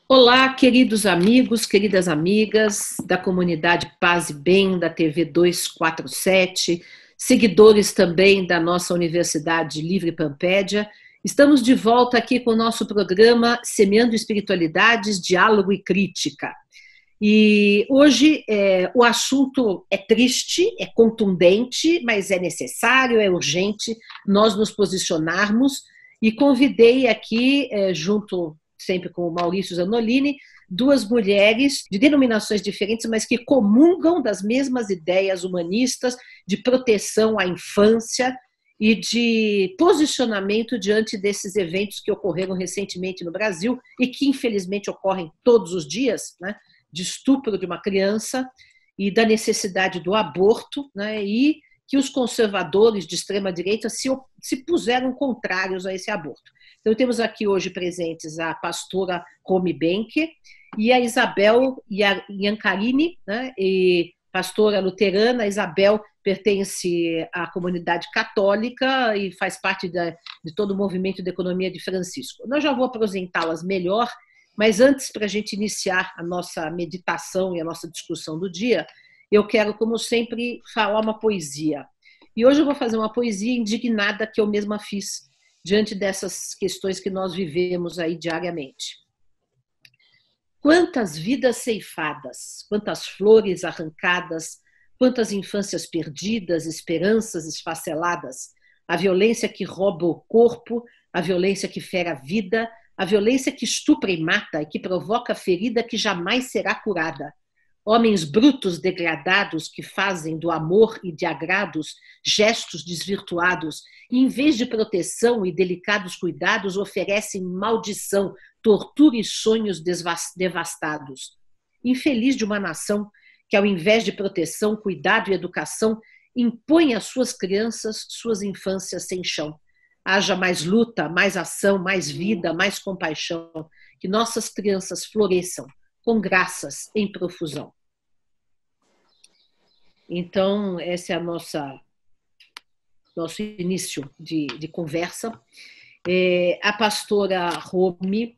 Olá, queridos amigos, queridas amigas da comunidade Paz e Bem, da TV 247, seguidores também da nossa Universidade Livre Pampédia. Estamos de volta aqui com o nosso programa Semeando Espiritualidades, Diálogo e Crítica. E hoje o assunto é triste, é contundente, mas é necessário, é urgente nós nos posicionarmos. E convidei aqui, junto sempre com o Maurício Zanolini, duas mulheres de denominações diferentes, mas que comungam das mesmas ideias humanistas de proteção à infância e de posicionamento diante desses eventos que ocorreram recentemente no Brasil e que, infelizmente, ocorrem todos os dias, né? De estupro de uma criança e da necessidade do aborto, né? E que os conservadores de extrema-direita se puseram contrários a esse aborto. Então, temos aqui hoje presentes a pastora Romy Benck e a Isabel Iancarini, né? E pastora luterana. A Isabel pertence à comunidade católica e faz parte de todo o movimento de economia de Francisco. Eu já vou apresentá-las melhor, mas antes, para a gente iniciar a nossa meditação e a nossa discussão do dia, eu quero, como sempre, falar uma poesia. E hoje eu vou fazer uma poesia indignada que eu mesma fiz diante dessas questões que nós vivemos aí diariamente. Quantas vidas ceifadas, quantas flores arrancadas, quantas infâncias perdidas, esperanças esfaceladas, a violência que rouba o corpo, a violência que fere a vida, a violência que estupra e mata e que provoca ferida que jamais será curada. Homens brutos degradados que fazem do amor e de agrados gestos desvirtuados e, em vez de proteção e delicados cuidados, oferecem maldição, tortura e sonhos devastados. Infeliz de uma nação que, ao invés de proteção, cuidado e educação, impõe às suas crianças suas infâncias sem chão. Haja mais luta, mais ação, mais vida, mais compaixão, que nossas crianças floresçam com graças em profusão. Então, esse é nosso início de conversa. A pastora Romy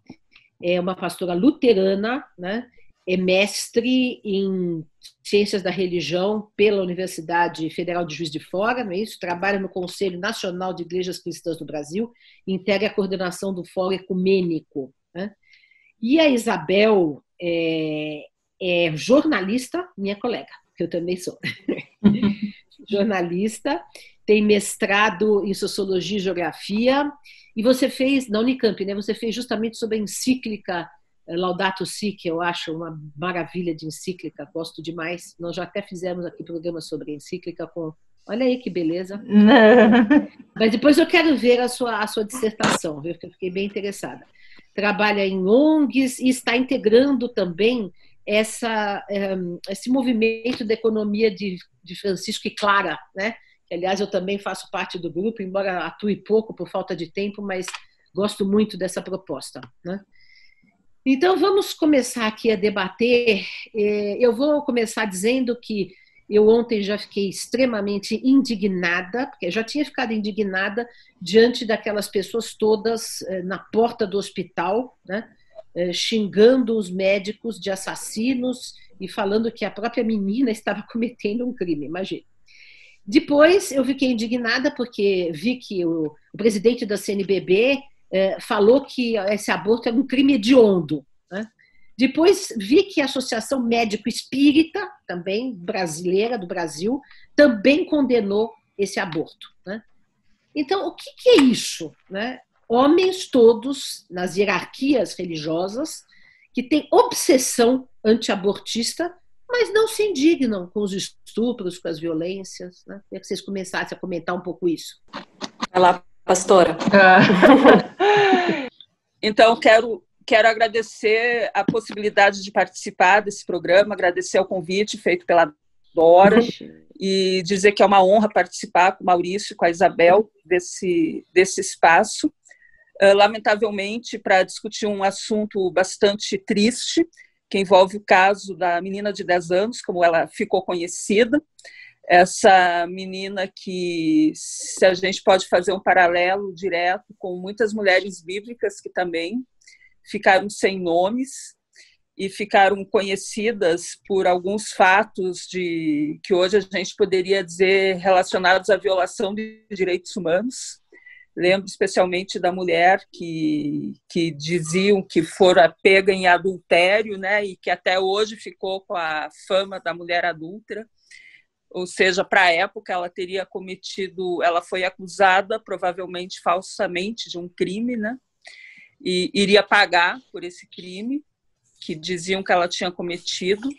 é uma pastora luterana, né? É mestre em Ciências da Religião pela Universidade Federal de Juiz de Fora, não é isso? Trabalha no Conselho Nacional de Igrejas Cristãs do Brasil, integra a coordenação do Fórum Ecumênico, né? E a Isabel é jornalista, minha colega, que eu também sou. Jornalista, tem mestrado em Sociologia e Geografia, e você fez, na Unicamp, né, você fez justamente sobre a encíclica Laudato Si, que eu acho uma maravilha de encíclica, gosto demais. Nós já até fizemos aqui programa sobre a encíclica com... Olha aí que beleza. Mas depois eu quero ver a sua dissertação, viu? Porque eu fiquei bem interessada. Trabalha em ONGs e está integrando também esse movimento da economia de Francisco e Clara, né? Que, aliás, eu também faço parte do grupo, embora atue pouco por falta de tempo, mas gosto muito dessa proposta, né? Então, vamos começar aqui a debater. Eu vou começar dizendo que eu ontem já fiquei extremamente indignada, porque já tinha ficado indignada diante daquelas pessoas todas na porta do hospital, né, xingando os médicos de assassinos e falando que a própria menina estava cometendo um crime, imagina. Depois eu fiquei indignada porque vi que o presidente da CNBB falou que esse aborto era um crime hediondo, né? Depois vi que a Associação Médico Espírita, também brasileira, do Brasil, também condenou esse aborto, né? Então, o que é isso, né? Homens todos, nas hierarquias religiosas, que têm obsessão antiabortista, mas não se indignam com os estupros, com as violências, né? Queria que vocês começassem a comentar um pouco isso. Vai lá, pastora. Então, quero agradecer a possibilidade de participar desse programa, agradecer o convite feito pela Dora e dizer que é uma honra participar com o Maurício e com a Isabel desse espaço. Lamentavelmente, para discutir um assunto bastante triste, que envolve o caso da menina de 10 anos, como ela ficou conhecida. Essa menina que, se a gente pode fazer um paralelo direto com muitas mulheres bíblicas que também ficaram sem nomes e ficaram conhecidas por alguns fatos que hoje a gente poderia dizer relacionados à violação de direitos humanos. Lembro especialmente da mulher que diziam que fora pega em adultério, né, e que até hoje ficou com a fama da mulher adúltera. Ou seja, para a época ela foi acusada, provavelmente falsamente, de um crime, né, e iria pagar por esse crime que diziam que ela tinha cometido.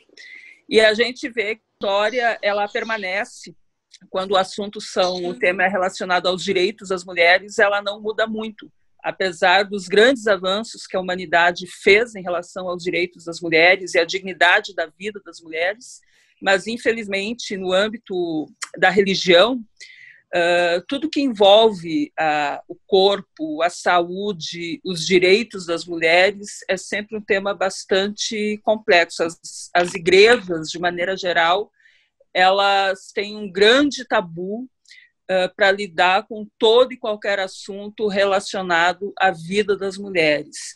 E a gente vê que a história ela permanece. Quando o tema é relacionado aos direitos das mulheres, ela não muda muito, apesar dos grandes avanços que a humanidade fez em relação aos direitos das mulheres e à dignidade da vida das mulheres, mas, infelizmente, no âmbito da religião, tudo que envolve o corpo, a saúde, os direitos das mulheres é sempre um tema bastante complexo. As igrejas, de maneira geral, elas têm um grande tabu para lidar com todo e qualquer assunto relacionado à vida das mulheres.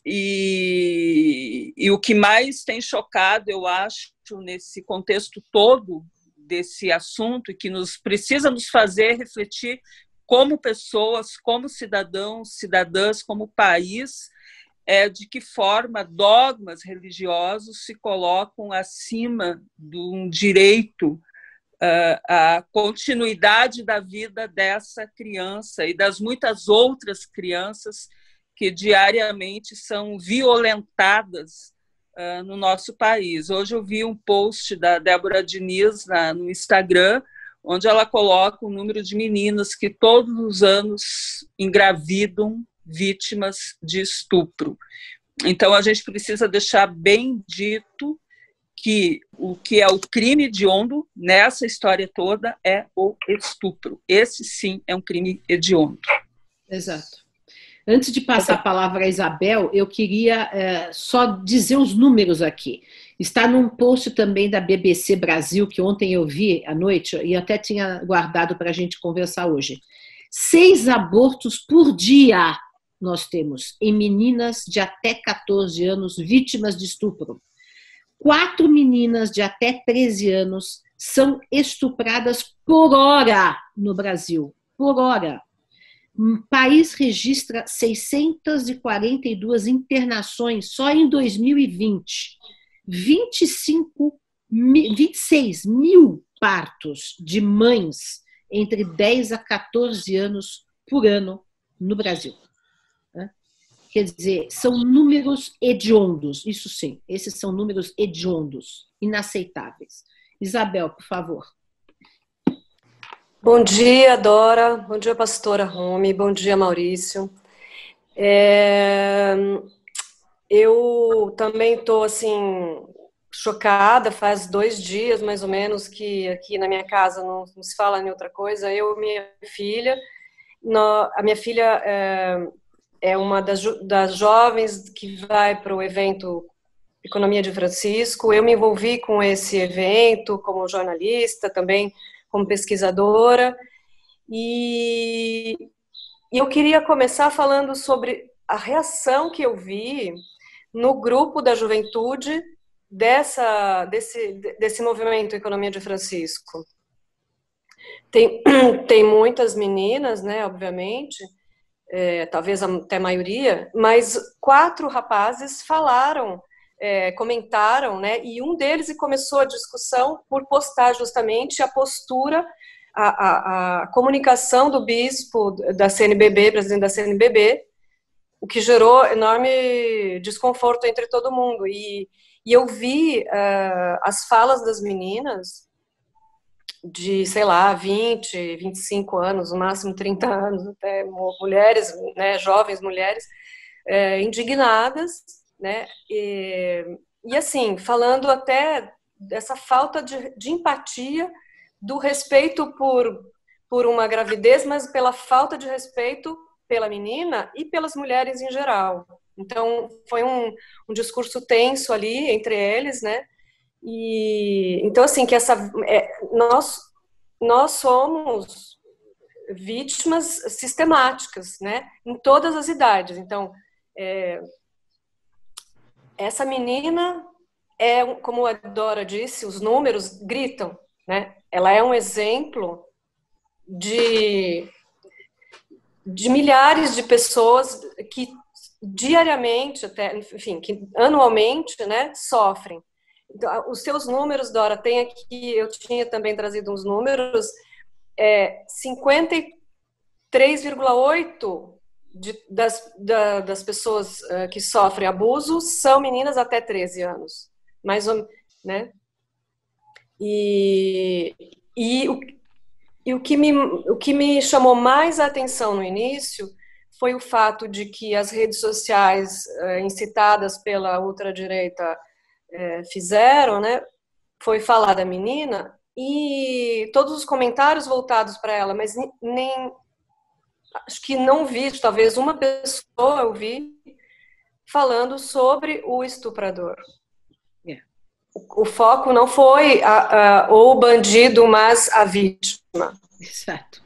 E o que mais tem chocado, eu acho, nesse contexto todo desse assunto, e que precisa nos fazer refletir como pessoas, como cidadãos, cidadãs, como país, de que forma dogmas religiosos se colocam acima de um direito à continuidade da vida dessa criança e das muitas outras crianças que diariamente são violentadas no nosso país. Hoje eu vi um post da Débora Diniz no Instagram, onde ela coloca o número de meninas que todos os anos engravidam vítimas de estupro. Então, a gente precisa deixar bem dito que o que é o crime hediondo nessa história toda é o estupro. Esse, sim, é um crime hediondo. Exato. Antes de passar a palavra a Isabel, eu queria só dizer os números aqui. Está num post também da BBC Brasil, que ontem eu vi à noite, e até tinha guardado para a gente conversar hoje. 6 abortos por dia nós temos em meninas de até 14 anos vítimas de estupro. 4 meninas de até 13 anos são estupradas por hora no Brasil. Por hora. O país registra 642 internações só em 2020. 26 mil partos de mães entre 10 a 14 anos por ano no Brasil. Quer dizer, são números hediondos, isso sim, esses são números hediondos, inaceitáveis. Isabel, por favor. Bom dia, Dora. Bom dia, pastora Romy. Bom dia, Maurício. Eu também estou, assim, chocada. Faz 2 dias, mais ou menos, que aqui na minha casa não se fala em outra coisa. Eu e minha filha. A minha filha é uma das jovens que vai para o evento Economia de Francisco. Eu me envolvi com esse evento como jornalista, também como pesquisadora, e eu queria começar falando sobre a reação que eu vi no grupo da juventude desse movimento Economia de Francisco. Tem muitas meninas, né, obviamente, talvez até a maioria, mas 4 rapazes falaram, comentaram, né, e um deles começou a discussão por postar justamente a postura, a comunicação do bispo da CNBB, presidente da CNBB, o que gerou enorme desconforto entre todo mundo. E eu vi as falas das meninas de, sei lá, 20, 25 anos, no máximo 30 anos, até mulheres, né, jovens mulheres, indignadas, né, e assim, falando até dessa falta de empatia, do respeito por uma gravidez, mas pela falta de respeito pela menina e pelas mulheres em geral. Então, foi um discurso tenso ali entre eles, né, e então, assim, que nós somos vítimas sistemáticas, né, em todas as idades. Então, essa menina como a Dora disse, os números gritam, né? Ela é um exemplo de milhares de pessoas que diariamente, até, enfim, que anualmente, né, sofrem. Então, os seus números, Dora, tem aqui, eu tinha também trazido uns números, 53,8% das pessoas que sofrem abuso são meninas até 13 anos. Mais ou menos, né? E o que me chamou mais a atenção no início foi o fato de que as redes sociais incitadas pela ultradireita fizeram, né? Foi falar da menina e todos os comentários voltados para ela, mas acho que não vi, talvez uma pessoa eu vi falando sobre o estuprador. O foco não foi o bandido, mas a vítima. Exato.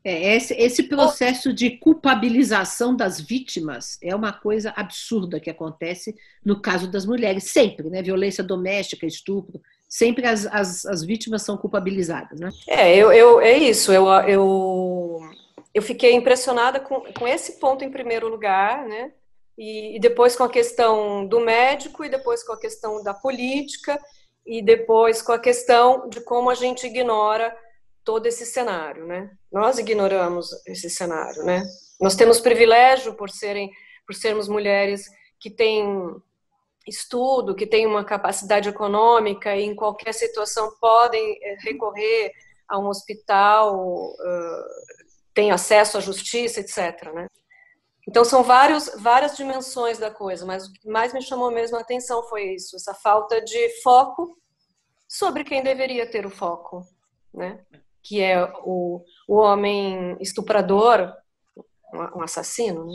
Esse processo de culpabilização das vítimas é uma coisa absurda que acontece no caso das mulheres, sempre, né? Violência doméstica, estupro, sempre as vítimas são culpabilizadas, né? É isso. Eu fiquei impressionada com esse ponto em primeiro lugar, né? E depois com a questão do médico, e depois com a questão da política, e depois com a questão de como a gente ignora todo esse cenário, né? Nós ignoramos esse cenário, né? Nós temos privilégio por sermos mulheres que têm estudo, que têm uma capacidade econômica e em qualquer situação podem recorrer a um hospital, têm acesso à justiça, etc., né? Então, são várias dimensões da coisa, mas o que mais me chamou mesmo a atenção foi isso, essa falta de foco sobre quem deveria ter o foco, né? Que é o homem estuprador, um assassino, né?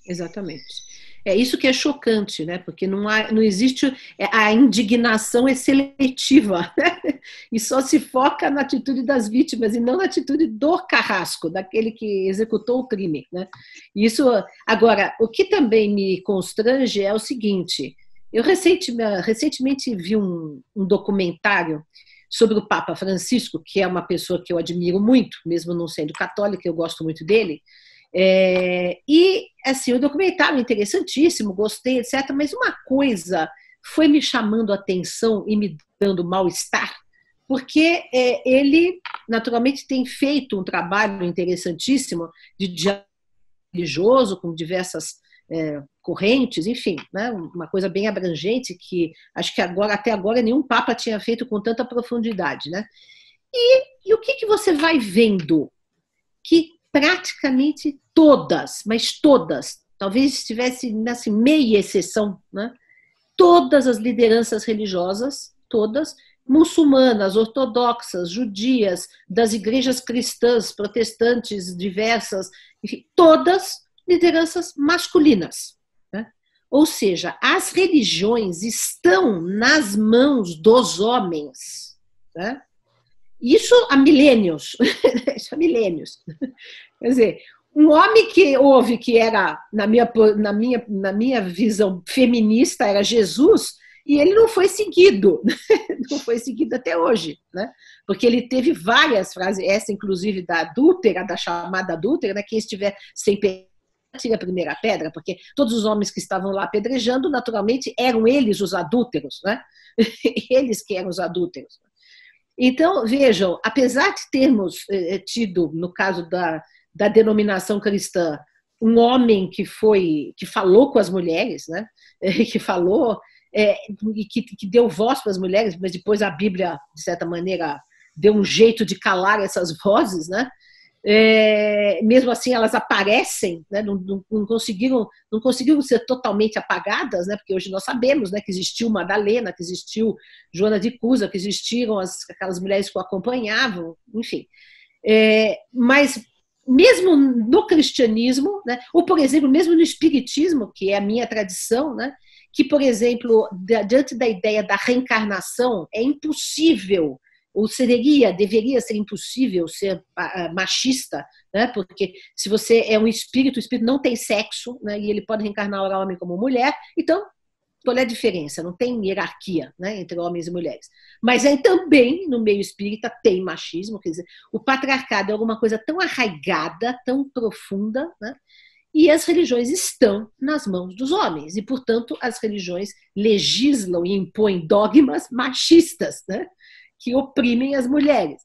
Exatamente. É isso que é chocante, né? Porque não existe, a indignação é seletiva, né? E só se foca na atitude das vítimas e não na atitude do carrasco, daquele que executou o crime, né? Isso, agora, o que também me constrange é o seguinte: eu recentemente vi um documentário sobre o Papa Francisco, que é uma pessoa que eu admiro muito, mesmo não sendo católica, eu gosto muito dele. E, assim, o documentário é interessantíssimo, gostei, etc. Mas uma coisa foi me chamando a atenção e me dando mal-estar, porque ele, naturalmente, tem feito um trabalho interessantíssimo de diálogo religioso com diversas correntes, enfim, né, uma coisa bem abrangente que acho que até agora nenhum Papa tinha feito com tanta profundidade, né? E o que você vai vendo? Que praticamente todas, mas todas, talvez tivesse assim, meia exceção, né? Todas as lideranças religiosas, todas, muçulmanas, ortodoxas, judias, das igrejas cristãs, protestantes, diversas, enfim, todas lideranças masculinas, né? Ou seja, as religiões estão nas mãos dos homens, né? Isso há milênios. Isso há milênios. Quer dizer, um homem que houve que era, na minha visão feminista, era Jesus, e ele não foi seguido. Não foi seguido até hoje, né? Porque ele teve várias frases, essa inclusive da adúltera, da chamada adúltera, né? Quem estiver sem pecado, tira a primeira pedra, porque todos os homens que estavam lá apedrejando, naturalmente, eram eles os adúlteros, né? Eles que eram os adúlteros. Então, vejam, apesar de termos tido, no caso da denominação cristã, um homem que falou com as mulheres, né? Que falou, e que deu voz para as mulheres, mas depois a Bíblia, de certa maneira, deu um jeito de calar essas vozes, né? Mesmo assim elas aparecem, né? Não conseguiram ser totalmente apagadas, né? Porque hoje nós sabemos, né, que existiu Madalena, que existiu Joana de Cusa, que existiram aquelas mulheres que o acompanhavam, enfim. Mas mesmo no cristianismo, né, ou, por exemplo, mesmo no espiritismo, que é a minha tradição, né, que, por exemplo, diante da ideia da reencarnação, é impossível ou deveria ser impossível ser machista, né? Porque se você é um espírito, o espírito não tem sexo, né? E ele pode reencarnar ora homem como mulher, então qual é a diferença? Não tem hierarquia, né, entre homens e mulheres. Mas aí também, no meio espírita, tem machismo, quer dizer, o patriarcado é alguma coisa tão arraigada, tão profunda, né? E as religiões estão nas mãos dos homens. E, portanto, as religiões legislam e impõem dogmas machistas, né, que oprimem as mulheres.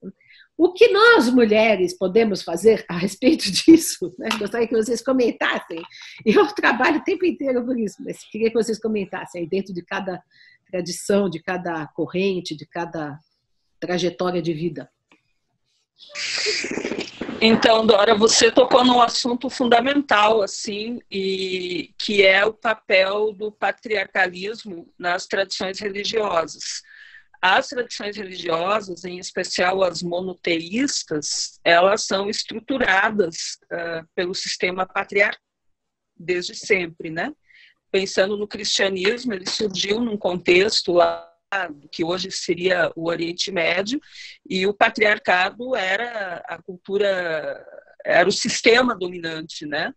O que nós, mulheres, podemos fazer a respeito disso? Né? Gostaria que vocês comentassem. Eu trabalho o tempo inteiro por isso, mas queria que vocês comentassem aí dentro de cada tradição, de cada corrente, de cada trajetória de vida. Então, Dora, você tocou num assunto fundamental, assim, e que é o papel do patriarcalismo nas tradições religiosas. As tradições religiosas, em especial as monoteístas, elas são estruturadas pelo sistema patriarcal desde sempre, né? Pensando no cristianismo, ele surgiu num contexto lá do que hoje seria o Oriente Médio, e o patriarcado era a cultura, era o sistema dominante, né?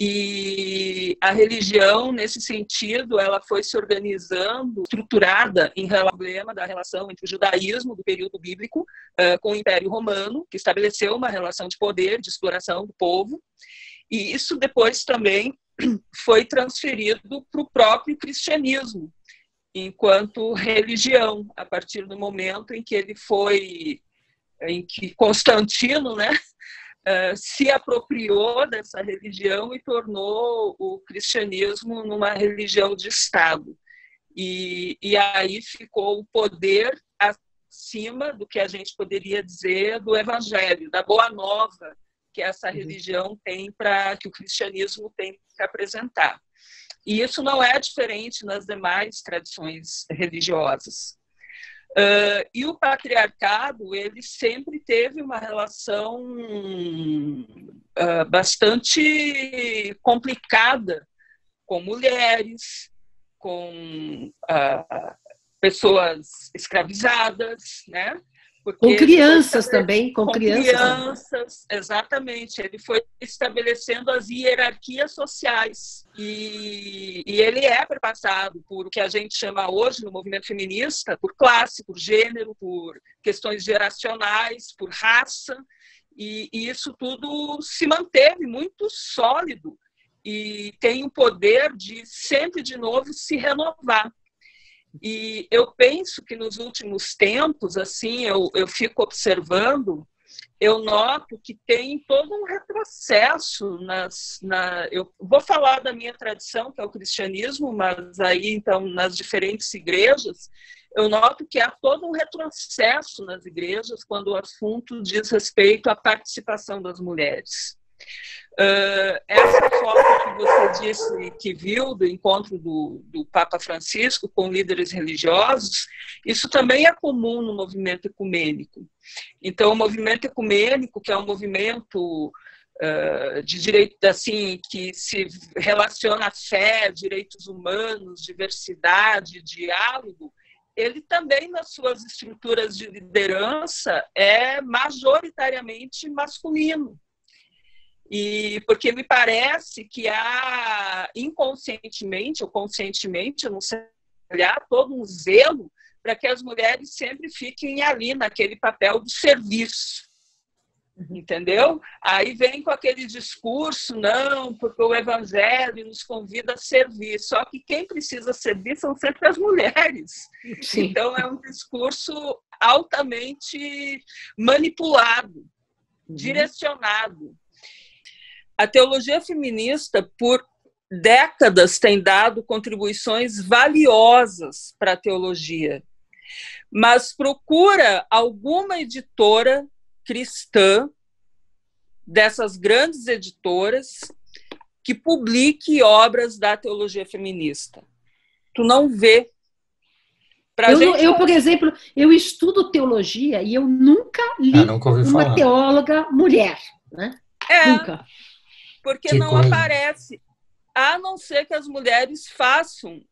E a religião, nesse sentido, ela foi se organizando, estruturada em problema da relação entre o judaísmo do período bíblico com o Império Romano, que estabeleceu uma relação de poder, de exploração do povo, e isso depois também foi transferido para o próprio cristianismo, enquanto religião, a partir do momento em que Constantino, né, se apropriou dessa religião e tornou o cristianismo numa religião de Estado. E aí ficou o poder acima do que a gente poderia dizer do Evangelho, da Boa Nova que essa religião tem que o cristianismo tem para apresentar. E isso não é diferente nas demais tradições religiosas. E o patriarcado, ele sempre teve uma relação bastante complicada com mulheres, com pessoas escravizadas, né? Porque com crianças também, com crianças, exatamente. Ele foi estabelecendo as hierarquias sociais e ele é perpassado por o que a gente chama hoje no movimento feminista, por classe, por gênero, por questões geracionais, por raça, e isso tudo se manteve muito sólido e tem o poder de sempre de novo se renovar. E eu penso que nos últimos tempos, assim, eu fico observando, eu noto que tem todo um retrocesso eu vou falar da minha tradição, que é o cristianismo, mas aí, então, nas diferentes igrejas, eu noto que há todo um retrocesso nas igrejas quando o assunto diz respeito à participação das mulheres. Essa foto que você disse que viu do encontro do Papa Francisco com líderes religiosos, isso também é comum no movimento ecumênico. Então, o movimento ecumênico, que é um movimento de direito, assim, que se relaciona à fé, direitos humanos, diversidade, diálogo, ele também, nas suas estruturas de liderança, é majoritariamente masculino. E porque me parece que há inconscientemente ou conscientemente, eu não sei, olhar todo um zelo para que as mulheres sempre fiquem ali naquele papel do serviço, entendeu? Aí vem com aquele discurso, não, porque o Evangelho nos convida a servir, só que quem precisa servir são sempre as mulheres. Sim. Então é um discurso altamente manipulado, direcionado. A teologia feminista, por décadas, tem dado contribuições valiosas para a teologia, mas procura alguma editora cristã, dessas grandes editoras, que publique obras da teologia feminista. Tu não vê. Eu, por exemplo, eu estudo teologia e eu nunca li uma teóloga mulher, né? Nunca. Porque não aparece, a não ser que as mulheres façam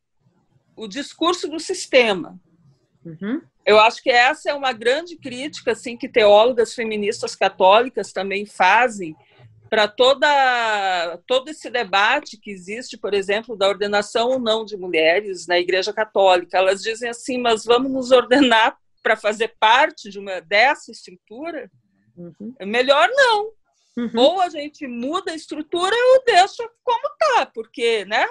o discurso do sistema. eu acho que essa é uma grande crítica assim, que teólogas feministas católicas também fazem para todo esse debate que existe, por exemplo, da ordenação ou não de mulheres na Igreja Católica. Elas dizem assim, mas vamos nos ordenar para fazer parte dessa estrutura? É melhor não. Ou a gente muda a estrutura ou deixa como está, porque, né,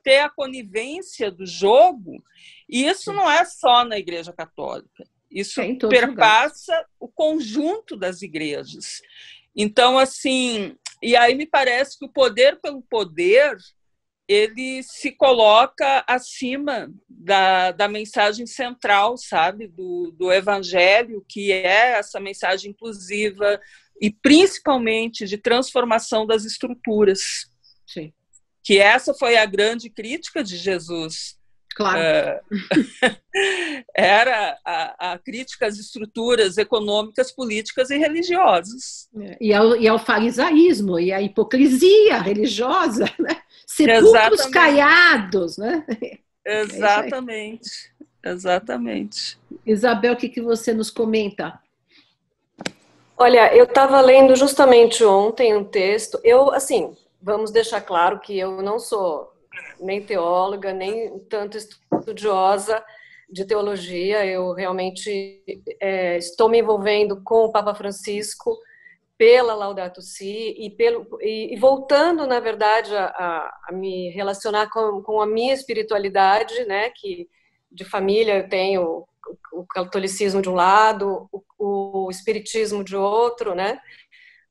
ter a conivência do jogo, e isso não é só na Igreja Católica, isso perpassa o conjunto das igrejas. Então, assim, e aí me parece que o poder pelo poder, ele se coloca acima da mensagem central, sabe, do Evangelho, que é essa mensagem inclusiva e principalmente de transformação das estruturas. Sim. Que essa foi a grande crítica de Jesus. Claro. Era a crítica às estruturas econômicas, políticas e religiosas. E ao farisaísmo, e à hipocrisia religiosa, né? Sepulcros caiados, né? Exatamente, exatamente. Isabel, o que você nos comenta? Olha, eu estava lendo justamente ontem um texto, assim, vamos deixar claro que eu não sou nem teóloga, nem tanto estudiosa de teologia. Eu realmente estou me envolvendo com o Papa Francisco pela Laudato Si e voltando, na verdade, a me relacionar com a minha espiritualidade, né, que de família eu tenho o catolicismo de um lado, o espiritismo de outro, né?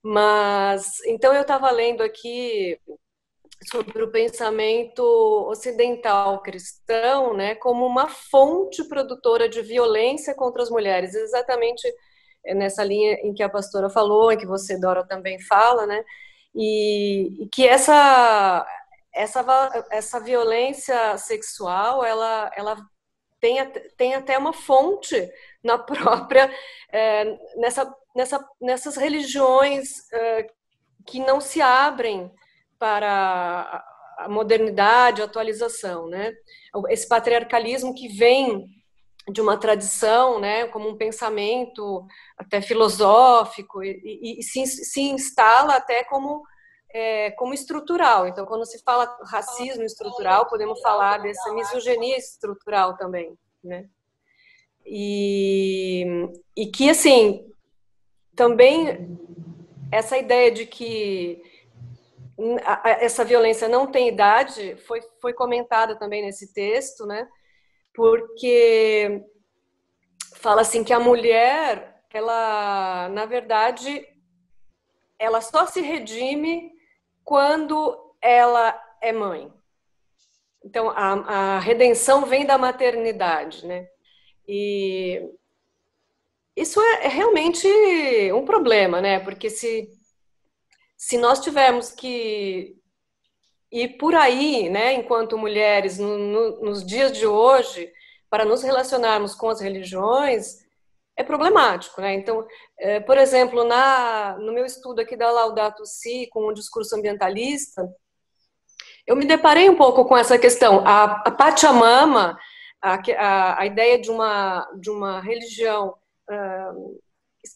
Mas então eu estava lendo aqui sobre o pensamento ocidental cristão, né, como uma fonte produtora de violência contra as mulheres, exatamente nessa linha em que a pastora falou, em que você, Dora, também fala, né, e que essa violência sexual, ela tem até uma fonte na própria, nessas religiões que não se abrem para a modernidade, a atualização, né? Esse patriarcalismo que vem de uma tradição, né, como um pensamento até filosófico e se instala até como estrutural. Então, quando se fala racismo estrutural, podemos falar dessa misoginia estrutural também, né? E que, assim, também essa ideia de que essa violência não tem idade foi comentada também nesse texto, né? Porque fala assim que a mulher, ela, na verdade, ela só se redime quando ela é mãe. Então, a redenção vem da maternidade, né? E isso é realmente um problema, né? Porque se nós tivermos que ir por aí, né, enquanto mulheres, nos dias de hoje, para nos relacionarmos com as religiões, é problemático, né? Então, por exemplo, no meu estudo aqui da Laudato Si, com o discurso ambientalista, eu me deparei um pouco com essa questão. A Pachamama, a ideia de uma religião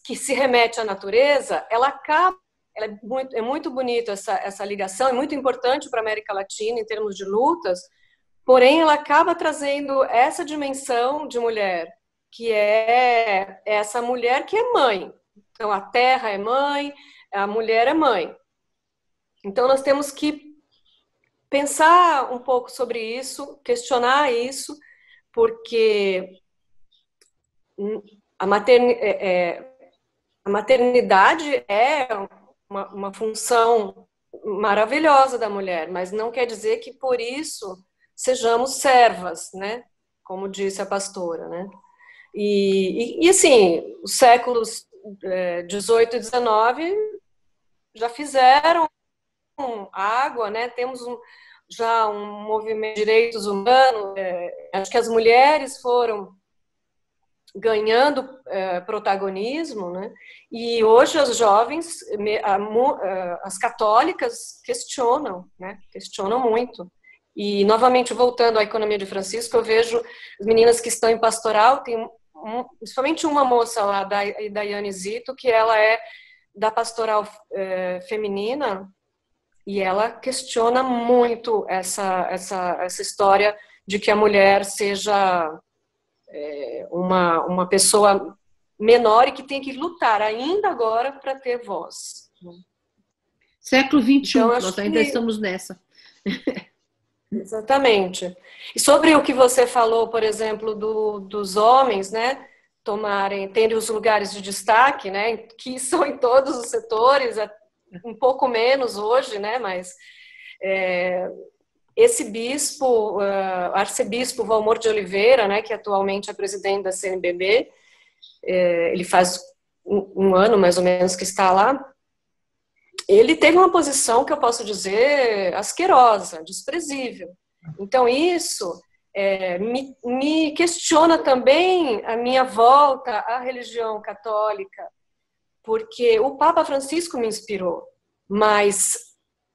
que se remete à natureza, é muito bonito essa ligação, é muito importante para a América Latina em termos de lutas, porém ela acaba trazendo essa dimensão de mulher, que é essa mulher que é mãe. Então a terra é mãe, a mulher é mãe. Então nós temos que pensar um pouco sobre isso, questionar isso, porque a maternidade é uma função maravilhosa da mulher, mas não quer dizer que por isso sejamos servas, né? Como disse a pastora, né? E assim, os séculos 18 e 19 já fizeram água, né? Temos já um movimento de direitos humanos. Acho que as mulheres foram ganhando protagonismo, né? E hoje as jovens, as católicas questionam, né? Questionam muito. E novamente voltando à economia de Francisco, eu vejo as meninas que estão em pastoral, tem principalmente uma moça lá, da Daiane Zito, que ela é da pastoral feminina, e ela questiona muito essa história de que a mulher seja uma pessoa menor e que tem que lutar ainda agora para ter voz. Século XXI, Então, nós ainda estamos nessa. Exatamente. E sobre o que você falou, por exemplo, dos homens, né, terem os lugares de destaque, né, que são em todos os setores, um pouco menos hoje, né, mas esse bispo, arcebispo Valmor de Oliveira, né, que atualmente é presidente da CNBB, ele faz um ano mais ou menos que está lá. Ele teve uma posição que eu posso dizer asquerosa, desprezível. Então isso me questiona também a minha volta à religião católica, porque o Papa Francisco me inspirou, mas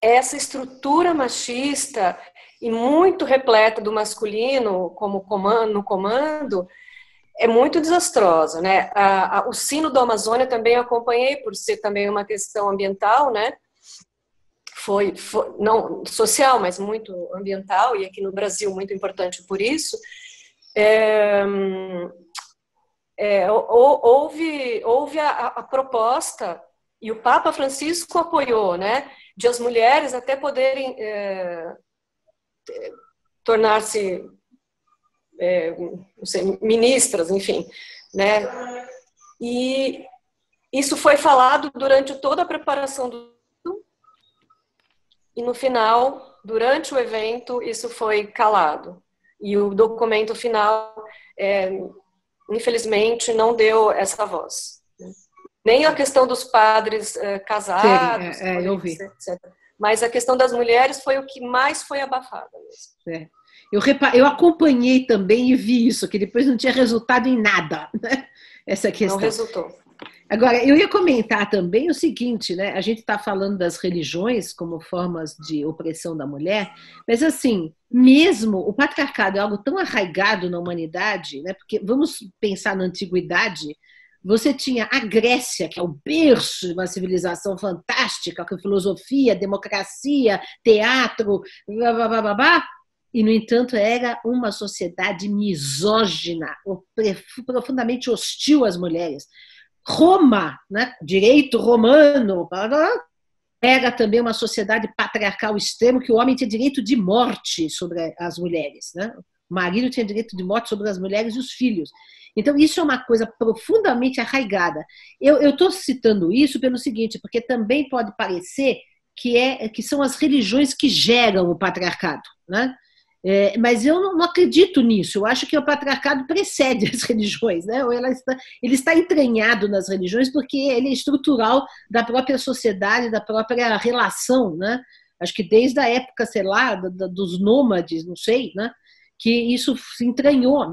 essa estrutura machista e muito repleta do masculino como no comando é muito desastrosa, né? O Sino do Amazônia também acompanhei, por ser também uma questão ambiental, né? Foi não social, mas muito ambiental, e aqui no Brasil muito importante por isso. Houve a proposta, e o Papa Francisco apoiou, né? De as mulheres até poderem tornar-se não sei, ministras, enfim, né? E isso foi falado durante toda a preparação e no final, durante o evento, isso foi calado. E o documento final, infelizmente, não deu essa voz. Nem a questão dos padres casados, eu vi. etc. Mas a questão das mulheres foi o que mais foi abafada mesmo. Eu acompanhei também e vi isso, que depois não tinha resultado em nada, né? Essa questão. Não resultou. Agora, eu ia comentar também o seguinte, né? A gente está falando das religiões como formas de opressão da mulher, mas assim, mesmo o patriarcado é algo tão arraigado na humanidade, né? Porque vamos pensar na antiguidade, você tinha a Grécia, que é o berço de uma civilização fantástica, com filosofia, democracia, teatro, blá, blá, blá, blá, blá. E, no entanto, era uma sociedade misógina, profundamente hostil às mulheres. Roma, né, direito romano, era também uma sociedade patriarcal extremo, que o homem tinha direito de morte sobre as mulheres, né? O marido tinha direito de morte sobre as mulheres e os filhos. Então, isso é uma coisa profundamente arraigada. Eu estou citando isso pelo seguinte, porque também pode parecer que são as religiões que geram o patriarcado, né? Mas eu não acredito nisso. Eu acho que o patriarcado precede as religiões, né? Ele está entranhado nas religiões porque ele é estrutural da própria sociedade, da própria relação, né? Acho que desde a época, sei lá, dos nômades, não sei, né? Que isso se entranhou.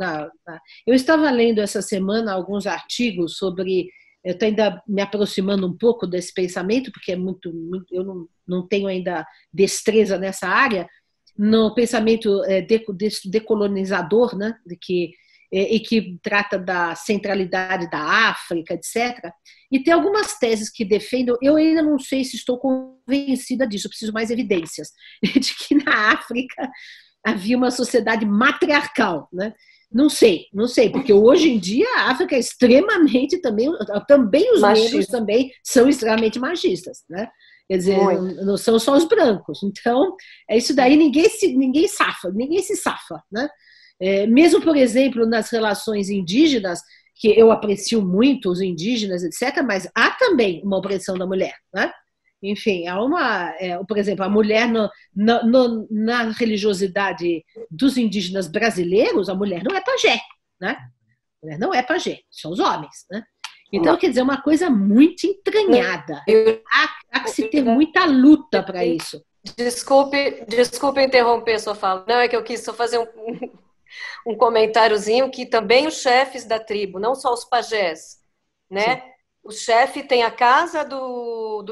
Eu estava lendo essa semana alguns artigos sobre. Eu estou ainda me aproximando um pouco desse pensamento, porque eu não tenho ainda destreza nessa área, no pensamento decolonizador, né, e que trata da centralidade da África, etc. E tem algumas teses que defendem, eu ainda não sei se estou convencida disso, eu preciso mais evidências, de que na África havia uma sociedade matriarcal, né? Não sei, porque hoje em dia a África é extremamente também os negros também são extremamente machistas, né? Quer dizer, não são só os brancos. Então, é isso daí, ninguém se safa, né? Mesmo, por exemplo, nas relações indígenas, que eu aprecio muito os indígenas, etc., mas há também uma opressão da mulher, né? Enfim, por exemplo, a mulher na religiosidade dos indígenas brasileiros, a mulher não é pajé, né? A mulher não é pajé, são os homens, né? Então, quer dizer, é uma coisa muito entranhada. Há que se ter muita luta para isso. Desculpe interromper sua fala. Não, é que eu quis só fazer um comentáriozinho que também os chefes da tribo, não só os pajés, né? Sim. O chefe tem a casa do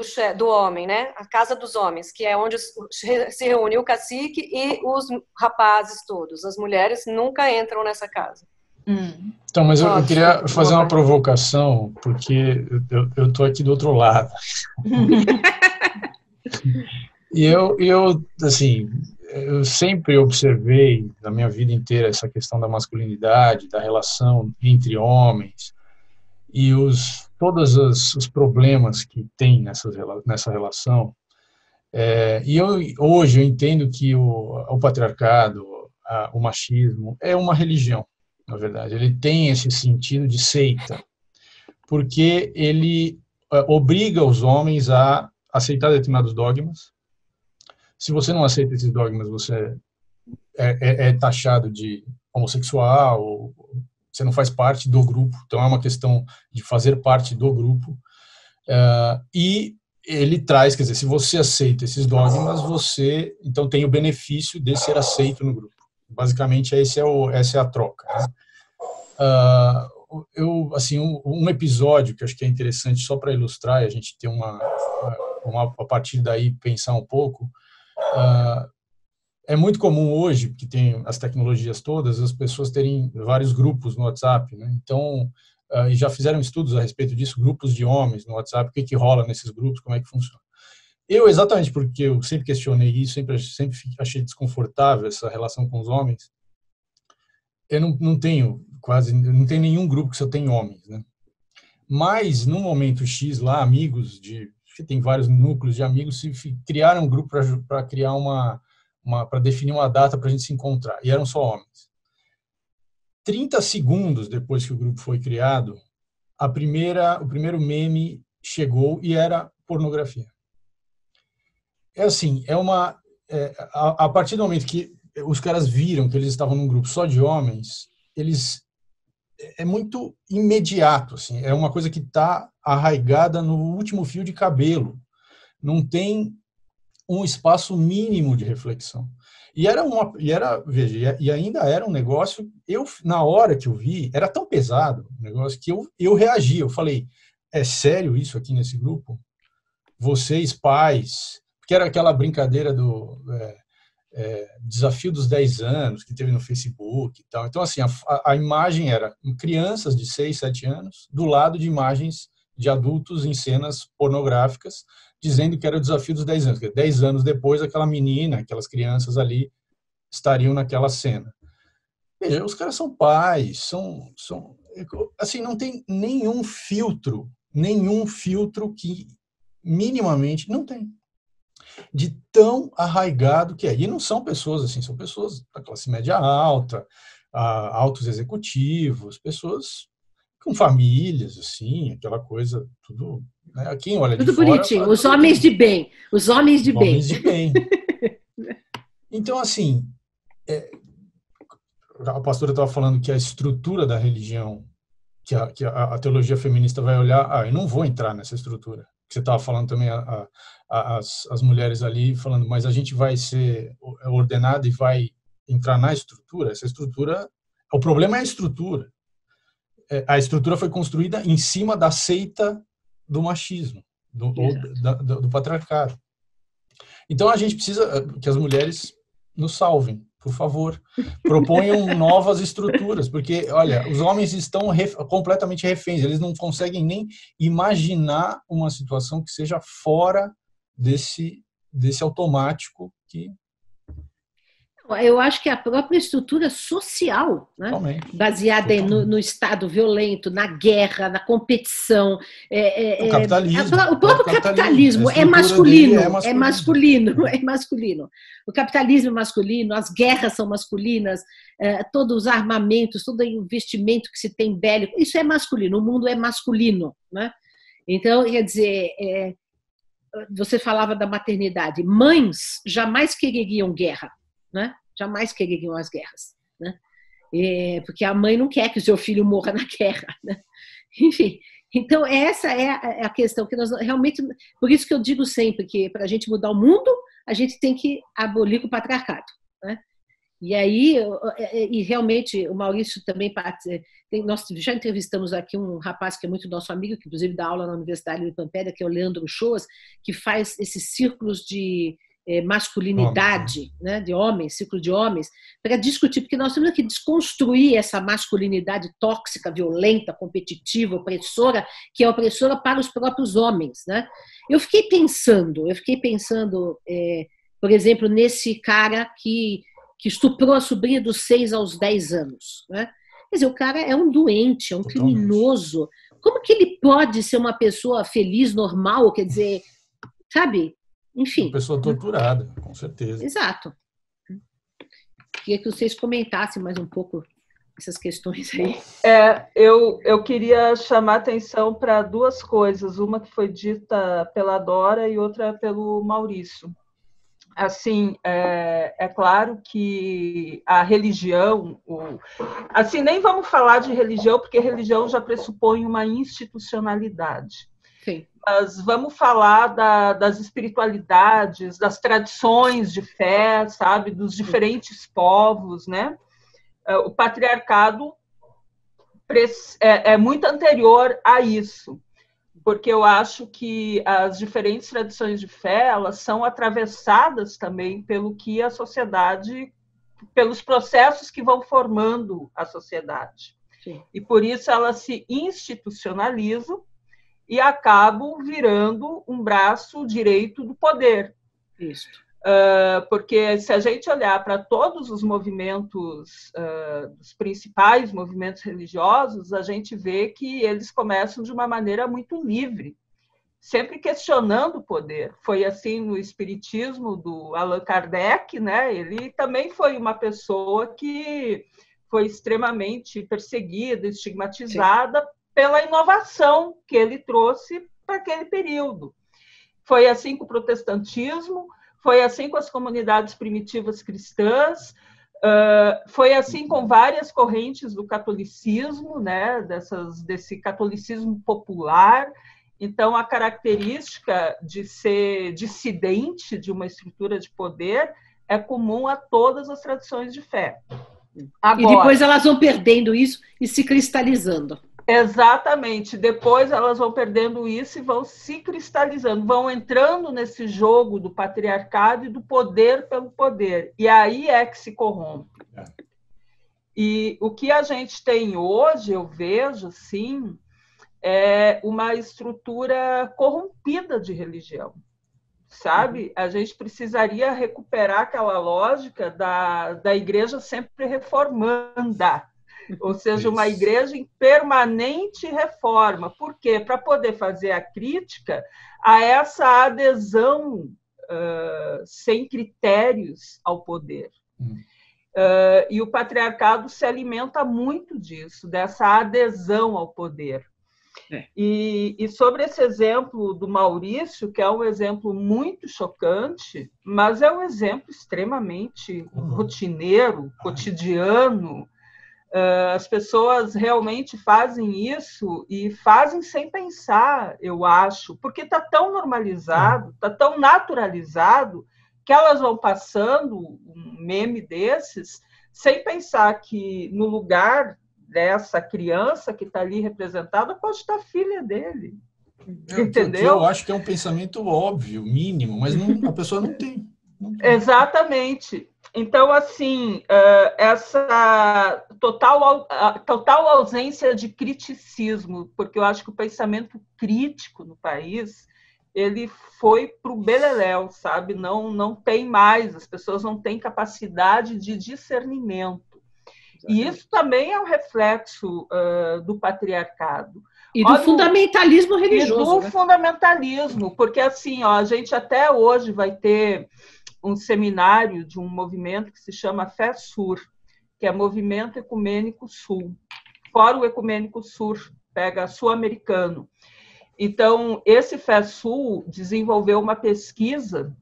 homem, né? A casa dos homens, que é onde se reúne o cacique e os rapazes todos. As mulheres nunca entram nessa casa. Então, mas eu queria fazer uma provocação, porque eu estou aqui do outro lado. E assim, eu sempre observei na minha vida inteira essa questão da masculinidade, da relação entre homens e todos os problemas que tem nessa relação. E hoje eu entendo que o patriarcado, o machismo, é uma religião, na verdade. Ele tem esse sentido de seita, porque ele obriga os homens a aceitar determinados dogmas. Se você não aceita esses dogmas, você é taxado de homossexual, você não faz parte do grupo. Então, é uma questão de fazer parte do grupo. E ele traz, quer dizer, se você aceita esses dogmas, você então tem o benefício de ser aceito no grupo. Basicamente, essa é a troca, né? Assim, um episódio que eu acho que é interessante só para ilustrar, e a gente ter a partir daí pensar um pouco. É muito comum hoje, que tem as tecnologias todas, as pessoas terem vários grupos no WhatsApp, né? Então, e já fizeram estudos a respeito disso, grupos de homens no WhatsApp, o que rola nesses grupos, como é que funciona. Exatamente porque eu sempre questionei isso, sempre achei desconfortável essa relação com os homens, eu não tenho nenhum grupo que só tem homens, né? Mas, no momento X lá, amigos que tem vários núcleos de amigos, criaram um grupo para criar para definir uma data para a gente se encontrar, e eram só homens. 30 segundos depois que o grupo foi criado, o primeiro meme chegou e era pornografia. A partir do momento que os caras viram que eles estavam num grupo só de homens, é muito imediato, assim, é uma coisa que está arraigada no último fio de cabelo, não tem um espaço mínimo de reflexão. E ainda era um negócio, na hora que eu vi, era tão pesado o negócio que eu reagi, eu falei, é sério isso aqui nesse grupo? Vocês, pais, porque era aquela brincadeira do desafio dos 10 anos que teve no Facebook e tal. Então, assim, a imagem era crianças de 6, 7 anos do lado de imagens de adultos em cenas pornográficas, dizendo que era o desafio dos 10 anos. 10 anos depois, aquela menina, aquelas crianças ali estariam naquela cena. Veja, os caras são pais, assim, não tem nenhum filtro que minimamente não tem. De tão arraigado que é. E não são pessoas assim, são pessoas da classe média alta, altos executivos, pessoas com famílias, assim, aquela coisa, tudo, né? Quem olha de tudo fora... bonitinho, os homens de bem, os homens de bem. Homens de bem. Então, assim, a pastora estava falando que a estrutura da religião, que a teologia feminista vai olhar, eu não vou entrar nessa estrutura. Você estava falando também as mulheres ali, falando, mas a gente vai ser ordenada e vai entrar na estrutura? Essa estrutura, o problema é a estrutura. A estrutura foi construída em cima da seita do machismo, do patriarcado. Então a gente precisa que as mulheres nos salvem, por favor. Proponham novas estruturas, porque, olha, os homens estão completamente reféns, eles não conseguem nem imaginar uma situação que seja fora desse automático que... Eu acho que a própria estrutura social, né? Baseada no Estado violento, na guerra, na competição. O capitalismo. O próprio capitalismo é masculino. O capitalismo é masculino, as guerras são masculinas, todos os armamentos, todo o investimento que se tem bélico, isso é masculino, o mundo é masculino, né? Então, quer dizer, você falava da maternidade, mães jamais quereriam guerra, né? Jamais quereriam as guerras, né? Porque a mãe não quer que o seu filho morra na guerra, né? Enfim, então essa é a questão que nós realmente, por isso que eu digo sempre que para a gente mudar o mundo, a gente tem que abolir o patriarcado, né? E aí, realmente, o Maurício também, nós já entrevistamos aqui um rapaz que é muito nosso amigo, que inclusive dá aula na Universidade de Pampéria, que é o Leandro Shoas, que faz esses círculos de masculinidade, né, de homens, ciclo de homens, para discutir, porque nós temos que desconstruir essa masculinidade tóxica, violenta, competitiva, opressora, que é opressora para os próprios homens, né? Eu fiquei pensando, por exemplo, nesse cara que estuprou a sobrinha dos 6 aos 10 anos, né? Quer dizer, o cara é um doente, é um criminoso. Como que ele pode ser uma pessoa feliz, normal, quer dizer, sabe? Enfim. Uma pessoa torturada, com certeza. Exato. Queria que vocês comentassem mais um pouco essas questões aí. Eu queria chamar atenção para duas coisas, uma que foi dita pela Dora e outra pelo Maurício. Assim, é claro que a religião, assim, nem vamos falar de religião, porque religião já pressupõe uma institucionalidade. Sim. Mas vamos falar das espiritualidades, das tradições de fé, sabe, dos diferentes povos, né? O patriarcado é muito anterior a isso, porque eu acho que as diferentes tradições de fé, elas são atravessadas também pelo que a sociedade, pelos processos que vão formando a sociedade. Sim. E por isso elas se institucionalizam e acabam virando um braço direito do poder. Isso. Porque se a gente olhar para todos os movimentos, os principais movimentos religiosos, a gente vê que eles começam de uma maneira muito livre, sempre questionando o poder. Foi assim no espiritismo do Allan Kardec, né? Ele também foi uma pessoa que foi extremamente perseguida, estigmatizada, sim, pela inovação que ele trouxe para aquele período. Foi assim com o protestantismo, foi assim com as comunidades primitivas cristãs, foi assim com várias correntes do catolicismo, né, desse catolicismo popular. Então, a característica de ser dissidente de uma estrutura de poder é comum a todas as tradições de fé. Agora, e depois elas vão perdendo isso e se cristalizando. Exatamente. Depois elas vão perdendo isso e vão se cristalizando, vão entrando nesse jogo do patriarcado e do poder pelo poder. E aí é que se corrompe. E o que a gente tem hoje, eu vejo, sim, é uma estrutura corrompida de religião. Sabe? A gente precisaria recuperar aquela lógica da igreja sempre reformanda. Ou seja, uma igreja em permanente reforma. Por quê? Para poder fazer a crítica a essa adesão sem critérios ao poder. E o patriarcado se alimenta muito disso, dessa adesão ao poder. E sobre esse exemplo do Maurício, que é um exemplo muito chocante, mas é um exemplo extremamente rotineiro, cotidiano. As pessoas realmente fazem isso e fazem sem pensar, eu acho, porque está tão normalizado, está tão naturalizado, que elas vão passando um meme desses sem pensar que no lugar dessa criança que está ali representada pode estar a filha dele. Entendeu? Eu acho que é um pensamento óbvio, mínimo, mas a pessoa não tem. Exatamente. Então, assim, essa total ausência de criticismo, porque eu acho que o pensamento crítico no país, ele foi para o beleléu, sabe? Não tem mais, as pessoas não têm capacidade de discernimento. E isso também é um reflexo do patriarcado. E do fundamentalismo religioso. E do fundamentalismo, porque assim, a gente até hoje vai ter um seminário de um movimento que se chama FESUR, que é Movimento Ecumênico Sul. Fórum Ecumênico Sul, pega sul-americano. Então, esse FESUL desenvolveu uma pesquisa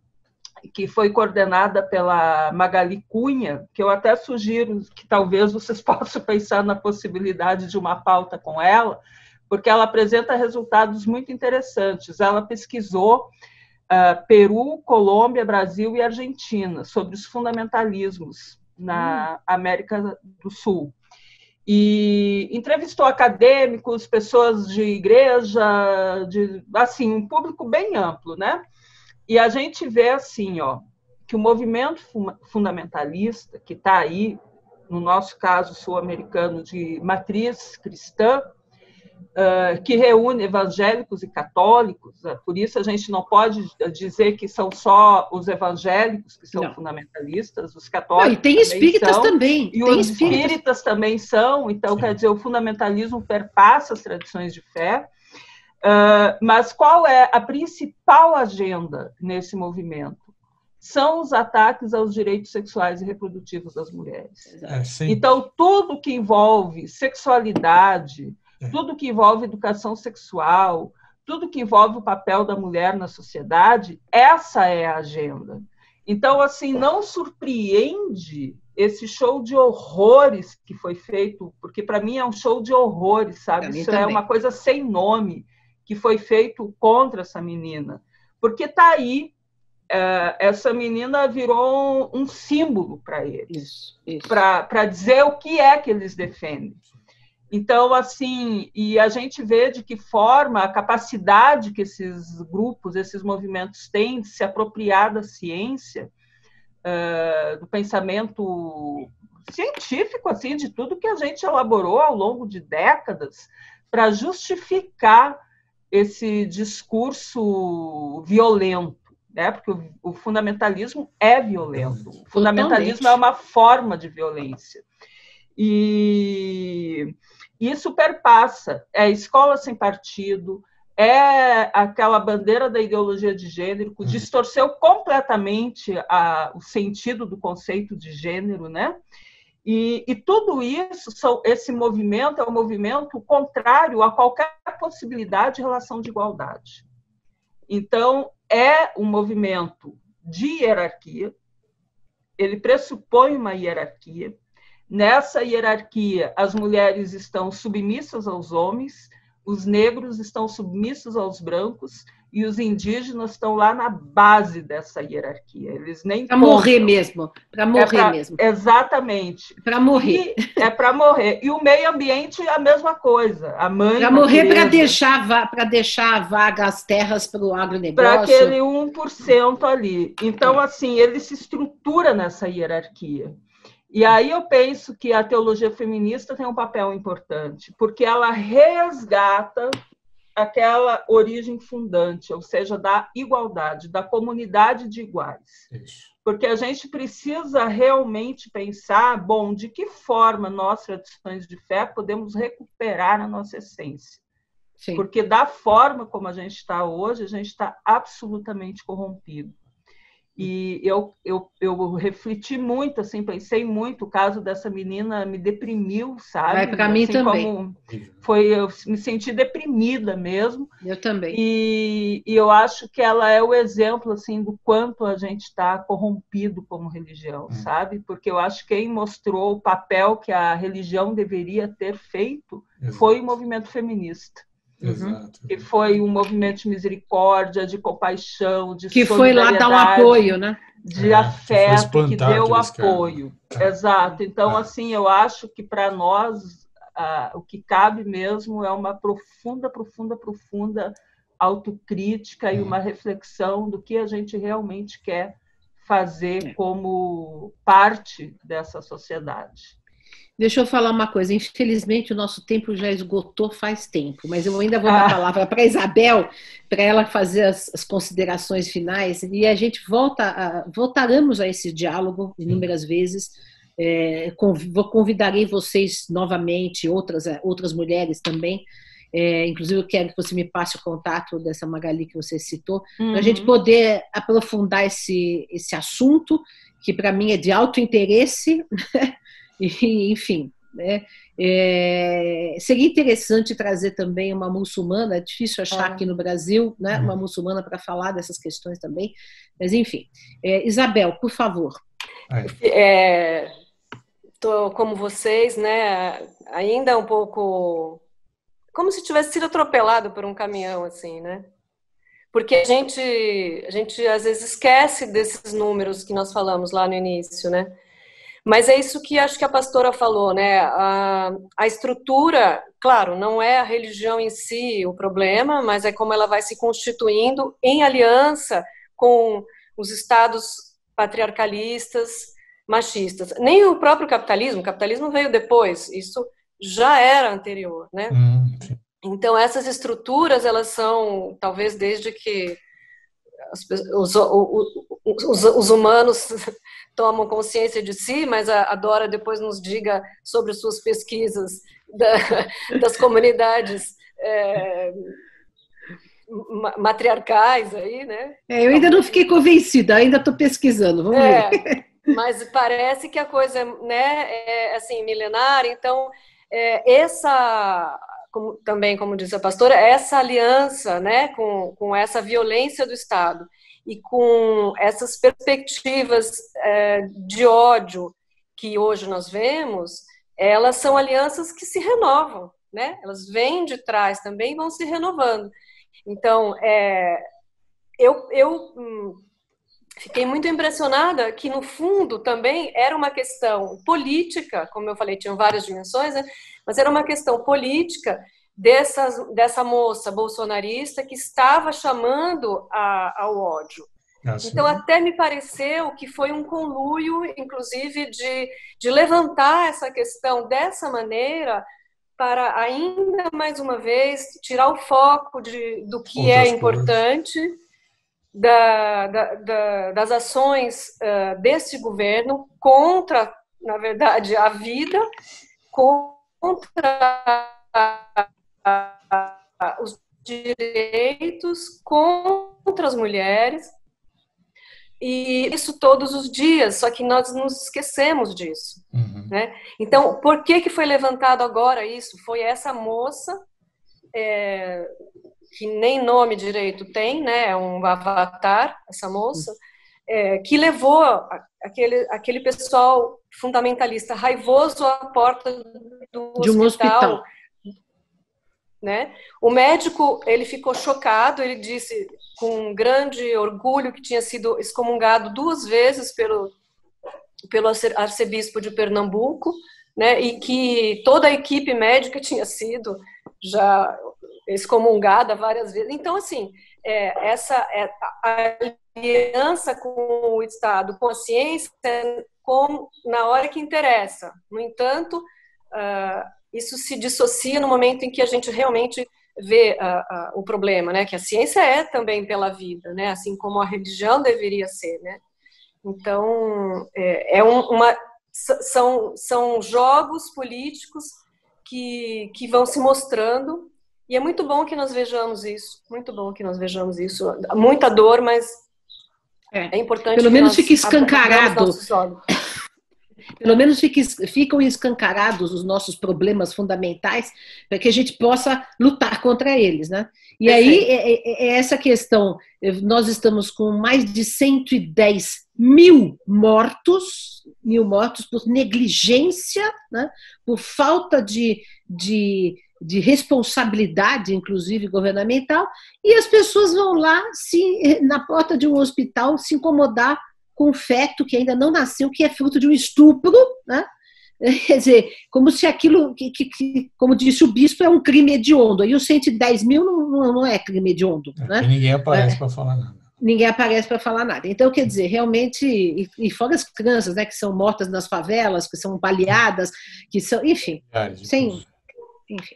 que foi coordenada pela Magali Cunha, que eu até sugiro que talvez vocês possam pensar na possibilidade de uma pauta com ela, porque ela apresenta resultados muito interessantes. Ela pesquisou Peru, Colômbia, Brasil e Argentina sobre os fundamentalismos na América do Sul. E entrevistou acadêmicos, pessoas de igreja, assim, um público bem amplo, né? E a gente vê assim, que o movimento fundamentalista, que está aí, no nosso caso sul-americano, de matriz cristã, que reúne evangélicos e católicos, por isso a gente não pode dizer que são só os evangélicos que são fundamentalistas, os católicos e tem espíritas também. E os espíritas também são, então, quer dizer, o fundamentalismo perpassa as tradições de fé, mas qual é a principal agenda nesse movimento? São os ataques aos direitos sexuais e reprodutivos das mulheres. Então, tudo que envolve sexualidade, tudo que envolve educação sexual, tudo que envolve o papel da mulher na sociedade, essa é a agenda. Então, assim, não surpreende esse show de horrores que foi feito, porque para mim é um show de horrores, sabe? Isso também. É uma coisa sem nome que foi feito contra essa menina. Porque está aí, essa menina virou um símbolo para eles, para dizer o que é que eles defendem. Então, assim, e a gente vê de que forma a capacidade que esses grupos, esses movimentos têm de se apropriar da ciência, do pensamento científico, assim, de tudo que a gente elaborou ao longo de décadas para justificar esse discurso violento, né? Porque o fundamentalismo é violento. O fundamentalismo é uma forma de violência. E isso perpassa, é escola sem partido, é aquela bandeira da ideologia de gênero, que distorceu completamente o sentido do conceito de gênero, né? E tudo isso, esse movimento é um movimento contrário a qualquer possibilidade de relação de igualdade. Então, é um movimento de hierarquia, ele pressupõe uma hierarquia. Nessa hierarquia, as mulheres estão submissas aos homens, os negros estão submissos aos brancos e os indígenas estão lá na base dessa hierarquia. Eles nem para morrer mesmo, para morrer mesmo. Exatamente. Para morrer. É para morrer. E o meio ambiente é a mesma coisa. A mãe. Para morrer, para deixar vaga as terras para o agronegócio. Para aquele 1% ali. Então, assim, ele se estrutura nessa hierarquia. E aí eu penso que a teologia feminista tem um papel importante, porque ela resgata aquela origem fundante, ou seja, da igualdade, da comunidade de iguais. Isso. Porque a gente precisa realmente pensar, bom, de que forma nós, tradições de fé, podemos recuperar a nossa essência. Sim. Porque da forma como a gente está hoje, a gente está absolutamente corrompido. E eu refleti muito, assim, pensei muito, o caso dessa menina me deprimiu, sabe? Vai para mim também. Eu me senti deprimida mesmo. Eu também. E eu acho que ela é o exemplo, assim, do quanto a gente está corrompido como religião, sabe? Porque eu acho que quem mostrou o papel que a religião deveria ter feito foi o movimento feminista. Exato. Que foi um movimento de misericórdia, de compaixão, de que foi lá dar um apoio, né? De afeto, que deu apoio. Exato. Então, assim, eu acho que para nós o que cabe mesmo é uma profunda autocrítica e uma reflexão do que a gente realmente quer fazer como parte dessa sociedade. Deixa eu falar uma coisa, infelizmente o nosso tempo já esgotou faz tempo, mas eu ainda vou dar a palavra para a Isabel, para ela fazer as considerações finais, e a gente voltaremos a esse diálogo inúmeras vezes. Convidarei vocês novamente, outras mulheres também, inclusive eu quero que você me passe o contato dessa Magali que você citou, para a gente poder aprofundar esse assunto, que para mim é de alto interesse, e, enfim, né? Seria interessante trazer também uma muçulmana, é difícil achar aqui no Brasil, né? Uma muçulmana para falar dessas questões também, mas enfim. Isabel, por favor. Estou como vocês, né? Ainda um pouco como se tivesse sido atropelado por um caminhão, assim, né? Porque a gente às vezes esquece desses números que nós falamos lá no início, né? Mas é isso que acho que a pastora falou, né? A estrutura, claro, não é a religião em si o problema, mas é como ela vai se constituindo em aliança com os estados patriarcalistas, machistas. Nem o próprio capitalismo veio depois, isso já era anterior, né? Então, essas estruturas, elas são, talvez desde que os humanos tomam consciência de si, mas a Dora depois nos diga sobre suas pesquisas das comunidades matriarcais aí, né? Eu ainda não fiquei convencida, ainda estou pesquisando, vamos ver. Mas parece que a coisa, né, é assim, milenar, então essa, como disse a pastora, essa aliança, né, com essa violência do Estado e com essas perspectivas de ódio que hoje nós vemos, elas são alianças que se renovam, né? Elas vêm de trás também e vão se renovando. Então, eu fiquei muito impressionada que, no fundo, também era uma questão política, como eu falei, tinham várias dimensões, né? Mas era uma questão política dessa moça bolsonarista que estava chamando ao ódio. Então, até me pareceu que foi um conluio, inclusive, de levantar essa questão dessa maneira para, ainda mais uma vez, tirar o foco do que é importante, das ações desse governo contra, na verdade, a vida, contra os direitos, contra as mulheres, e isso todos os dias, só que nós nos esquecemos disso. Né? Então, por que foi levantado agora isso? Foi essa moça, que nem nome direito tem, né? É um avatar, essa moça, que levou aquele pessoal fundamentalista raivoso à porta de um hospital. Né? O médico, ele ficou chocado, ele disse com grande orgulho que tinha sido excomungado 2 vezes pelo arcebispo de Pernambuco, né? E que toda a equipe médica tinha sido já excomungada várias vezes. Então, assim, essa aliança com o Estado, com a ciência, na hora que interessa. No entanto, isso se dissocia no momento em que a gente realmente vê o problema, né? Que a ciência é também pela vida, né? Assim como a religião deveria ser, né? Então, são jogos políticos que vão se mostrando, e é muito bom que nós vejamos isso, muita dor, mas é importante pelo que menos nós fique escancarado. Nossos olhos. Pelo menos ficam escancarados os nossos problemas fundamentais para que a gente possa lutar contra eles, né? E aí, essa questão, nós estamos com mais de 110 mil mortos por negligência, né? Por falta de responsabilidade, inclusive governamental, e as pessoas vão lá, na porta de um hospital, se incomodar com um feto que ainda não nasceu, que é fruto de um estupro, né? Quer dizer, como se aquilo, como disse o bispo, é um crime hediondo. Aí os 110 mil não é crime hediondo. Né? E ninguém aparece para falar nada. Ninguém aparece para falar nada. Então, quer dizer, realmente, e fora as crianças, né, que são mortas nas favelas, que são baleadas, que são, enfim, enfim.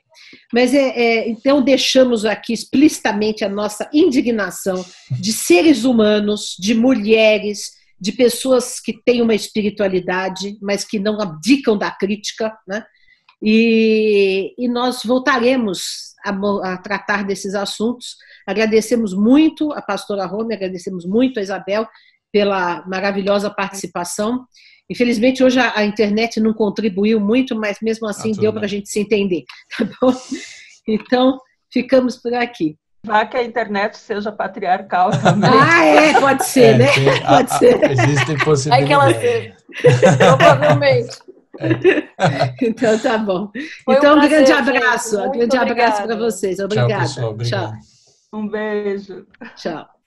Mas então deixamos aqui explicitamente a nossa indignação de seres humanos, de mulheres, de pessoas que têm uma espiritualidade, mas que não abdicam da crítica, né? E nós voltaremos a tratar desses assuntos. Agradecemos muito a pastora Rome, agradecemos muito a Isabel pela maravilhosa participação. Infelizmente, hoje a internet não contribuiu muito, mas mesmo assim deu para a gente se entender, tá bom? Então, ficamos por aqui. Vá que a internet seja patriarcal também. Pode ser, né? Pode ser. Existem possibilidades. Que ela seja, provavelmente. Então, tá bom. Foi então, um grande prazer, abraço. gente. Grande abraço para vocês. Obrigada. Tchau, pessoal. Obrigado. Tchau. Um beijo. Tchau.